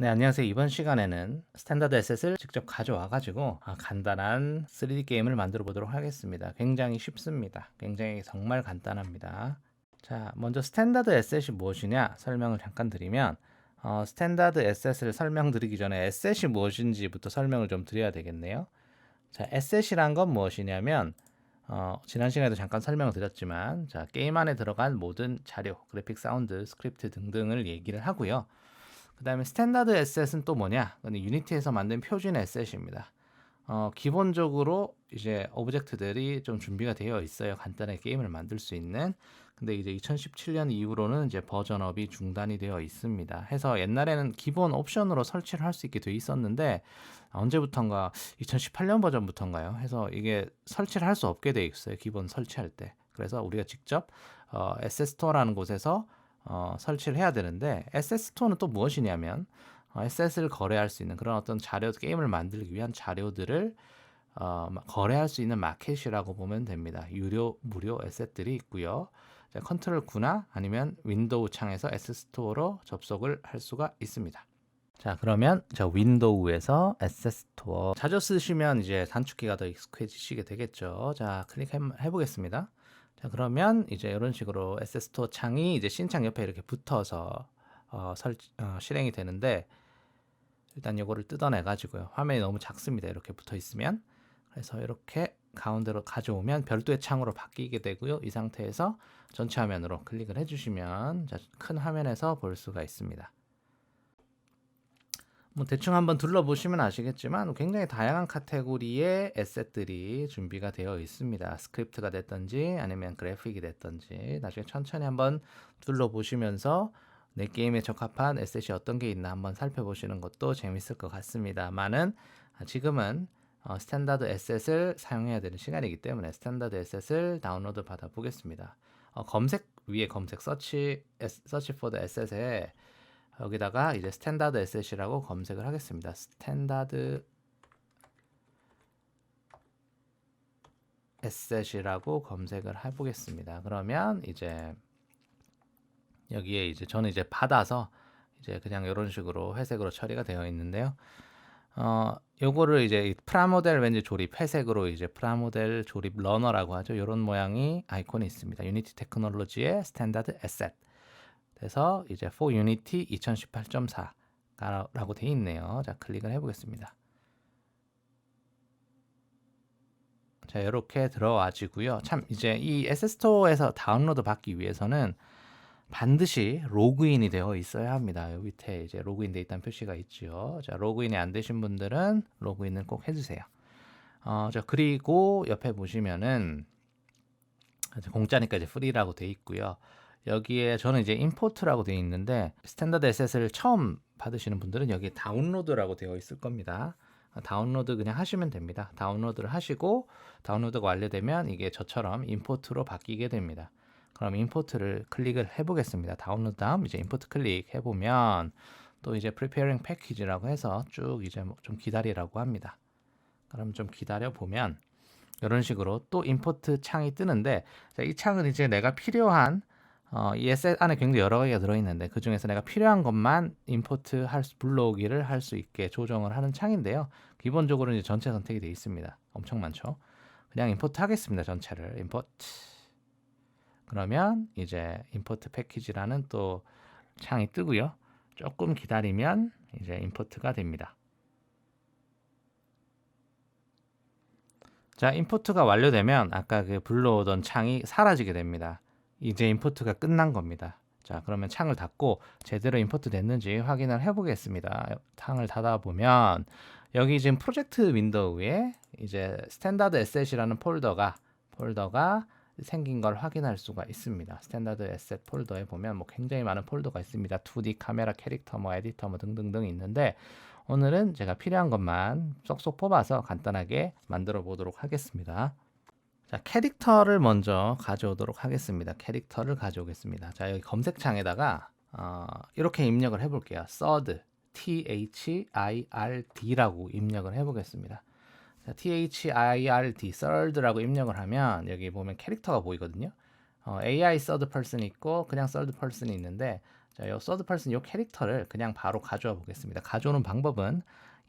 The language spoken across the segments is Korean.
네, 안녕하세요. 이번 시간에는 스탠다드 에셋을 직접 가져와 가지고 간단한 3D 게임을 만들어 보도록 하겠습니다. 굉장히 쉽습니다. 굉장히 정말 간단합니다. 자, 먼저 스탠다드 에셋이 무엇이냐 설명을 잠깐 드리면 스탠다드 에셋을 설명드리기 전에 에셋이 무엇인지부터 설명을 좀 드려야 되겠네요. 자, 에셋이란 건 무엇이냐면 지난 시간에도 잠깐 설명을 드렸지만 자, 게임 안에 들어간 모든 자료, 그래픽, 사운드, 스크립트 등등을 얘기를 하고요. 그 다음에 스탠다드 에셋은 또 뭐냐? 유니티에서 만든 표준 에셋입니다. 기본적으로 이제 오브젝트들이 좀 준비가 되어 있어요. 간단하게 게임을 만들 수 있는. 근데 이제 2017년 이후로는 이제 버전업이 중단이 되어 있습니다. 해서 옛날에는 기본 옵션으로 설치를 할 수 있게 돼 있었는데 언제부턴가 2018년 버전부터인가요? 해서 이게 설치를 할 수 없게 돼 있어요. 기본 설치할 때. 그래서 우리가 직접 에셋 스토어라는 곳에서 설치를 해야 되는데 에셋 스토어는 또 무엇이냐면 에셋을 거래할 수 있는 그런 어떤 자료 게임을 만들기 위한 자료들을 거래할 수 있는 마켓이라고 보면 됩니다. 유료 무료 에셋들이 있고요. 컨트롤 9나 아니면 윈도우 창에서 에셋 스토어로 접속을 할 수가 있습니다. 자, 그러면 저 윈도우에서 에셋 스토어 자주 쓰시면 이제 단축키가 더 익숙해지시게 되겠죠. 자, 클릭해 보겠습니다. 자, 그러면 이제 이런 식으로 에셋 스토어 창이 이제 신창 옆에 이렇게 붙어서 실행이 되는데 일단 요거를 뜯어내 가지고요. 화면이 너무 작습니다. 이렇게 붙어 있으면. 그래서 이렇게 가운데로 가져오면 별도의 창으로 바뀌게 되고요. 이 상태에서 전체 화면으로 클릭을 해주시면 큰 화면에서 볼 수가 있습니다. 뭐 대충 한번 둘러보시면 아시겠지만 굉장히 다양한 카테고리의 에셋들이 준비가 되어 있습니다. 스크립트가 됐든지 아니면 그래픽이 됐든지 나중에 천천히 한번 둘러보시면서 내 게임에 적합한 에셋이 어떤 게 있나 한번 살펴보시는 것도 재밌을 것 같습니다만은 지금은 스탠다드 에셋을 사용해야 되는 시간이기 때문에 스탠다드 에셋을 다운로드 받아 보겠습니다. 검색 위에 검색 서치 for the 에셋에 여기다가 이제 스탠다드 에셋이라고 검색을 하겠습니다. 스탠다드 에셋이라고 검색을 해보겠습니다. 그러면 이제 여기에 이제 저는 이제 받아서 이제 그냥 이런 식으로 회색으로 처리가 되어 있는데요. 요거를 이제 프라모델 왠지 조립 회색으로 이제 프라모델 조립 러너라고 하죠. 이런 모양이 아이콘이 있습니다. 유니티 테크놀로지의 스탠다드 에셋. 그래서 이제 for Unity 2018.4라고 돼 있네요. 자, 클릭을 해보겠습니다. 자, 이렇게 들어와지고요. 참 이제 이 에셋 스토어에서 다운로드 받기 위해서는 반드시 로그인이 되어 있어야 합니다. 여기 밑에 이제 로그인 돼 있다는 표시가 있죠. 자, 로그인이 안 되신 분들은 로그인을 꼭 해주세요. 자, 그리고 옆에 보시면은 공짜니까 이제 프리라고 돼 있고요. 여기에 저는 이제 임포트라고 되어 있는데 스탠다드 에셋을 처음 받으시는 분들은 여기 다운로드라고 되어 있을 겁니다. 다운로드 그냥 하시면 됩니다. 다운로드를 하시고 다운로드가 완료되면 이게 저처럼 임포트로 바뀌게 됩니다. 그럼 임포트를 클릭을 해보겠습니다. 다운로드 다음 이제 임포트 클릭 해보면 또 이제 preparing package라고 해서 쭉 이제 좀 기다리라고 합니다. 그럼 좀 기다려 보면 이런 식으로 또 임포트 창이 뜨는데 이 창은 이제 내가 필요한 이 에셋 안에 굉장히 여러 가지가 들어있는데 그 중에서 내가 필요한 것만 임포트 불러오기를 할 수 있게 조정을 하는 창인데요. 기본적으로 이제 전체 선택이 되어 있습니다. 엄청 많죠. 그냥 임포트 하겠습니다. 전체를 임포트. 그러면 이제 임포트 패키지라는 또 창이 뜨고요. 조금 기다리면 이제 임포트가 됩니다. 자, 임포트가 완료되면 아까 그 불러오던 창이 사라지게 됩니다. 이제 임포트가 끝난 겁니다. 자, 그러면 창을 닫고 제대로 임포트 됐는지 확인을 해보겠습니다. 창을 닫아보면 여기 지금 프로젝트 윈도우에 이제 스탠다드 에셋이라는 폴더가 생긴 걸 확인할 수가 있습니다. 스탠다드 에셋 폴더에 보면 뭐 굉장히 많은 폴더가 있습니다. 2D 카메라, 캐릭터, 뭐 에디터, 뭐 등등등 있는데 오늘은 제가 필요한 것만 쏙쏙 뽑아서 간단하게 만들어 보도록 하겠습니다. 자, 캐릭터를 먼저 가져오도록 하겠습니다. 캐릭터를 가져오겠습니다. 자, 여기 검색창에다가 이렇게 입력을 해볼게요. third, third라고 입력을 해보겠습니다. 자, third, third라고 입력을 하면 여기 보면 캐릭터가 보이거든요. AI third person이 있고 그냥 third person이 있는데 자, 요 서드 퍼슨 요 캐릭터를 그냥 바로 가져와 보겠습니다. 가져오는 방법은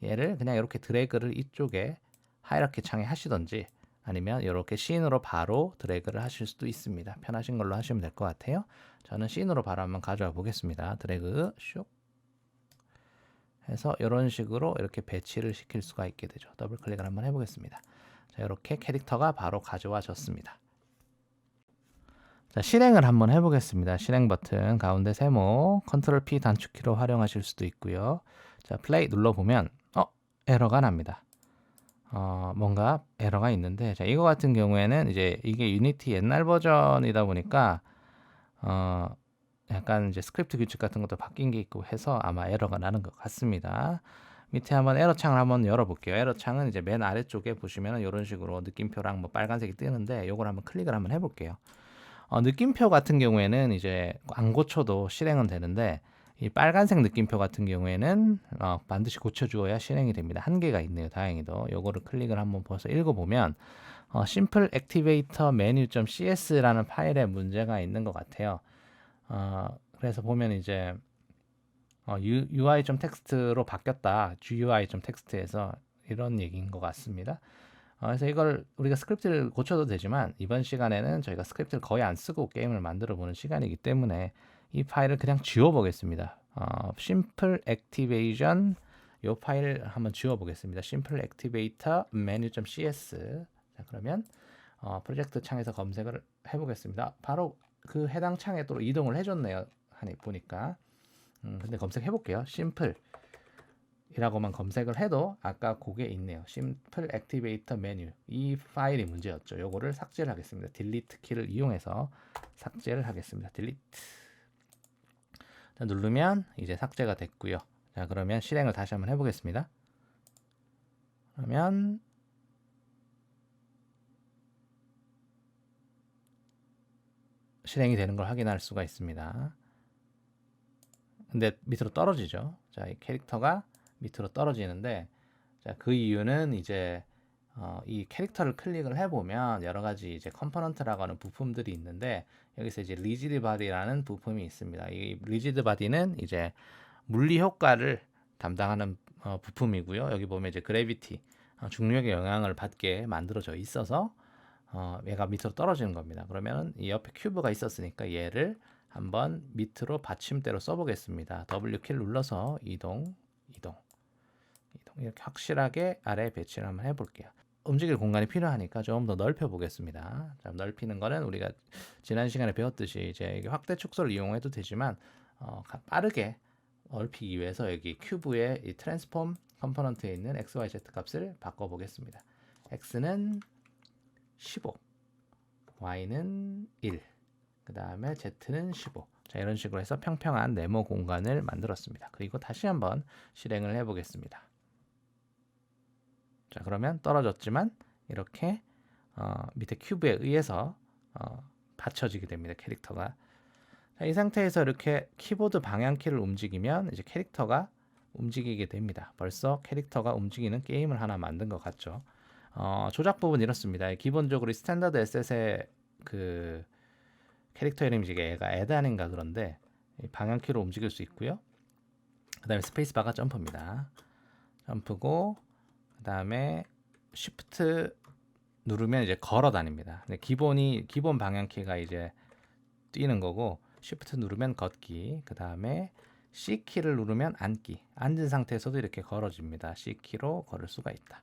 얘를 그냥 이렇게 드래그를 이쪽에 하이라키 창에 하시던지 아니면 이렇게 씬으로 바로 드래그를 하실 수도 있습니다. 편하신 걸로 하시면 될 것 같아요. 저는 씬으로 바로 한번 가져와 보겠습니다. 드래그 슉 해서 이런 식으로 이렇게 배치를 시킬 수가 있게 되죠. 더블 클릭을 한번 해보겠습니다. 자, 이렇게 캐릭터가 바로 가져와졌습니다. 자, 실행을 한번 해보겠습니다. 실행 버튼 가운데 세모 컨트롤 P 단축키로 활용하실 수도 있고요. 자, 플레이 눌러보면 에러가 납니다. 뭔가 에러가 있는데, 자, 이거 같은 경우에는 이제 이게 유니티 옛날 버전이다 보니까 약간 이제 스크립트 규칙 같은 것도 바뀐 게 있고 해서 아마 에러가 나는 것 같습니다. 밑에 한번 에러 창을 한번 열어볼게요. 에러 창은 이제 맨 아래쪽에 보시면 이런 식으로 느낌표랑 뭐 빨간색이 뜨는데 요걸 한번 클릭을 한번 해볼게요. 느낌표 같은 경우에는 이제 안 고쳐도 실행은 되는데 이 빨간색 느낌표 같은 경우에는 반드시 고쳐주어야 실행이 됩니다. 한계가 있네요. 다행히도 요거를 클릭을 한번 벌써 읽어보면 simple activator menu.cs라는 파일에 문제가 있는 것 같아요. 그래서 보면 이제 UI.text로 바뀌었다. GUI.text에서 이런 얘기인 것 같습니다. 그래서 이걸 우리가 스크립트를 고쳐도 되지만 이번 시간에는 저희가 스크립트를 거의 안 쓰고 게임을 만들어 보는 시간이기 때문에 이 파일을 그냥 지워 보겠습니다. simple activation 이 파일을 한번 지워 보겠습니다. simple activator menu.cs. 자, 그러면 프로젝트 창에서 검색을 해 보겠습니다. 바로 그 해당 창에 또 이동을 해 줬네요. 하니 보니까. 근데 검색해 볼게요. simple 이라고만 검색을 해도 아까 그게 있네요. Simple Activator Menu 이 파일이 문제였죠. 요거를 삭제를 하겠습니다. Delete 키를 이용해서 삭제를 하겠습니다. Delete. 자, 누르면 이제 삭제가 됐고요. 자, 그러면 실행을 다시 한번 해보겠습니다. 그러면 실행이 되는 걸 확인할 수가 있습니다. 근데 밑으로 떨어지죠. 자, 이 캐릭터가 밑으로 떨어지는데, 자, 그 이유는 이제 이 캐릭터를 클릭을 해보면 여러 가지 이제 컴포넌트라고 하는 부품들이 있는데 여기서 이제 리지드 바디라는 부품이 있습니다. 이 리지드 바디는 이제 물리 효과를 담당하는 부품이고요. 여기 보면 이제 그래비티 중력의 영향을 받게 만들어져 있어서 얘가 밑으로 떨어지는 겁니다. 그러면 이 옆에 큐브가 있었으니까 얘를 한번 밑으로 받침대로 써보겠습니다. W 키를 눌러서 이동 이렇게 확실하게 아래에 배치를 한번 해볼게요. 움직일 공간이 필요하니까 좀 더 넓혀 보겠습니다. 자, 넓히는 거는 우리가 지난 시간에 배웠듯이 이제 확대 축소를 이용해도 되지만 빠르게 넓히기 위해서 여기 큐브의 이 트랜스폼 컴포넌트에 있는 XYZ 값을 바꿔 보겠습니다. X는 15, Y는 1, 그 다음에 Z는 15. 자, 이런 식으로 해서 평평한 네모 공간을 만들었습니다. 그리고 다시 한번 실행을 해 보겠습니다. 자, 그러면 떨어졌지만 이렇게 밑에 큐브에 의해서 받쳐지게 됩니다. 캐릭터가. 자, 이 상태에서 이렇게 키보드 방향키를 움직이면 이제 캐릭터가 움직이게 됩니다. 벌써 캐릭터가 움직이는 게임을 하나 만든 것 같죠. 조작 부분 이렇습니다. 기본적으로 스탠다드 에셋의 그 캐릭터 이름이 얘가 에단인가 그런데 방향키로 움직일 수 있고요. 그 다음에 스페이스바가 점프입니다. 점프고 그 다음에 쉬프트 누르면 이제 걸어 다닙니다. 근데 기본 방향키가 이제 뛰는 거고 쉬프트 누르면 걷기. 그 다음에 C 키를 누르면 앉기. 앉은 상태에서도 이렇게 걸어집니다. C 키로 걸을 수가 있다.